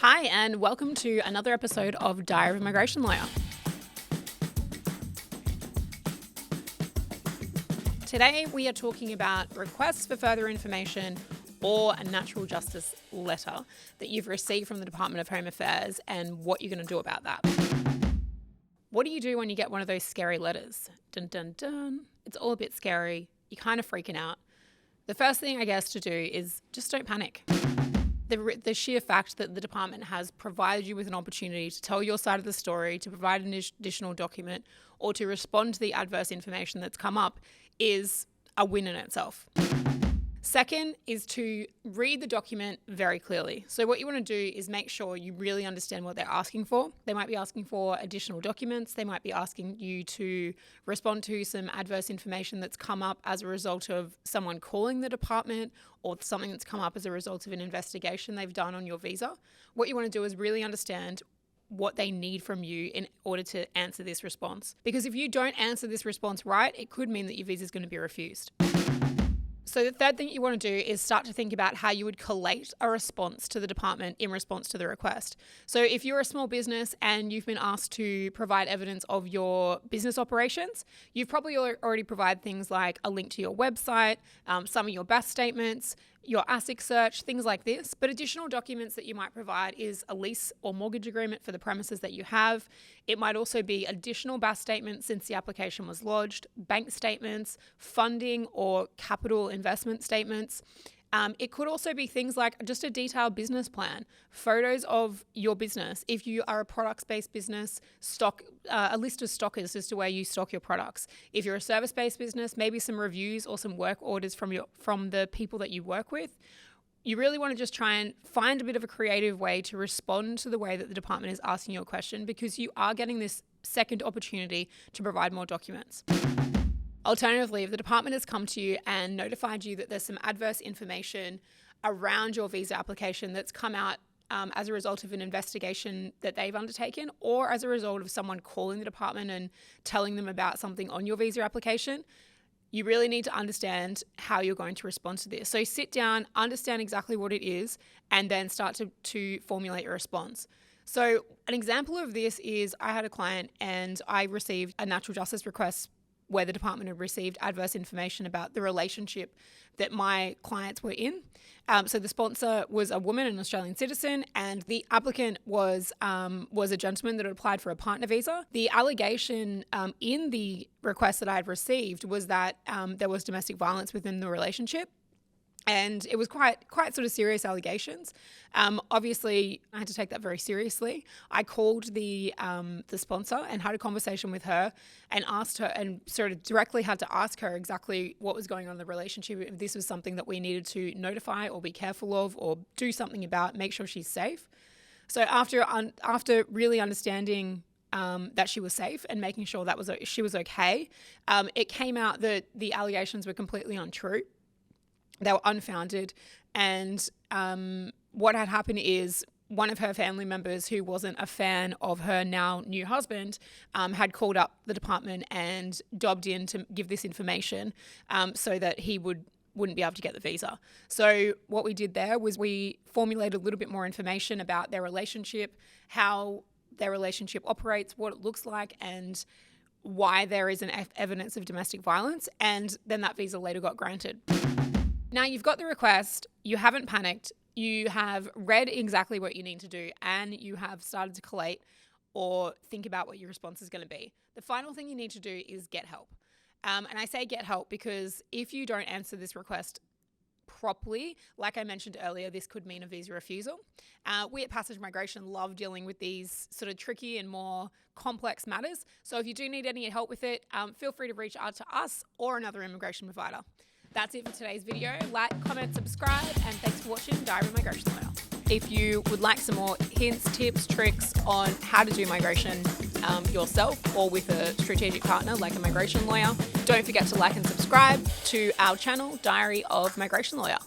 Hi, and welcome to another episode of Diary of a Migration Lawyer. Today, we are talking about requests for further information or a natural justice letter that you've received from the Department of Home Affairs and what you're going to do about that. What do you do when you get one of those scary letters? Dun, dun, dun. It's all a bit scary. You're kind of freaking out. The first thing, I guess, to do is just don't panic. The sheer fact that the department has provided you with an opportunity to tell your side of the story, to provide an additional document, or to respond to the adverse information that's come up is a win in itself. Second is to read the document very clearly. So what you want to do is make sure you really understand what they're asking for. They might be asking for additional documents. They might be asking you to respond to some adverse information that's come up as a result of someone calling the department or something that's come up as a result of an investigation they've done on your visa. What you want to do is really understand what they need from you in order to answer this response. Because if you don't answer this response right, it could mean that your visa is going to be refused. So the third thing you want to do is start to think about how you would collate a response to the department in response to the request. So if you're a small business and you've been asked to provide evidence of your business operations, you've probably already provided things like a link to your website, some of your BAS statements, your ASIC search, things like this. But additional documents that you might provide is a lease or mortgage agreement for the premises that you have. It might also be additional BAS statements since the application was lodged, bank statements, funding or capital investment statements. It could also be things like just a detailed business plan, photos of your business. If you are a products-based business, a list of stockers as to where you stock your products. If you're a service-based business, maybe some reviews or some work orders from the people that you work with. You really want to just try and find a bit of a creative way to respond to the way that the department is asking you a question, because you are getting this second opportunity to provide more documents. Alternatively, if the department has come to you and notified you that there's some adverse information around your visa application that's come out as a result of an investigation that they've undertaken, or as a result of someone calling the department and telling them about something on your visa application, you really need to understand how you're going to respond to this. So sit down, understand exactly what it is, and then start to formulate your response. So an example of this is I had a client and I received a natural justice request where the department had received adverse information about the relationship that my clients were in. So the sponsor was a woman, an Australian citizen, and the applicant was a gentleman that had applied for a partner visa. The allegation in the request that I had received was that there was domestic violence within the relationship. And it was quite sort of serious allegations. Obviously, I had to take that very seriously. I called the sponsor and had a conversation with her and asked her, and sort of directly had to ask her exactly what was going on in the relationship, if this was something that we needed to notify or be careful of or do something about, make sure she's safe. So after really understanding that she was safe and making sure that she was okay, it came out that the allegations were completely untrue. They were unfounded, and what had happened is one of her family members, who wasn't a fan of her now new husband, had called up the department and dobbed in to give this information so that he wouldn't be able to get the visa. So what we did there was we formulated a little bit more information about their relationship, how their relationship operates, what it looks like, and why there is an evidence of domestic violence, and then that visa later got granted. Now you've got the request, you haven't panicked, you have read exactly what you need to do, and you have started to collate or think about what your response is going to be. The final thing you need to do is get help. And I say get help because if you don't answer this request properly, like I mentioned earlier, this could mean a visa refusal. We at Passage Migration love dealing with these sort of tricky and more complex matters. So if you do need any help with it, feel free to reach out to us or another immigration provider. That's it for today's video. Like, comment, subscribe, and thanks for watching Diary of a Migration Lawyer. If you would like some more hints, tips, tricks on how to do migration yourself or with a strategic partner like a migration lawyer, don't forget to like and subscribe to our channel, Diary of Migration Lawyer.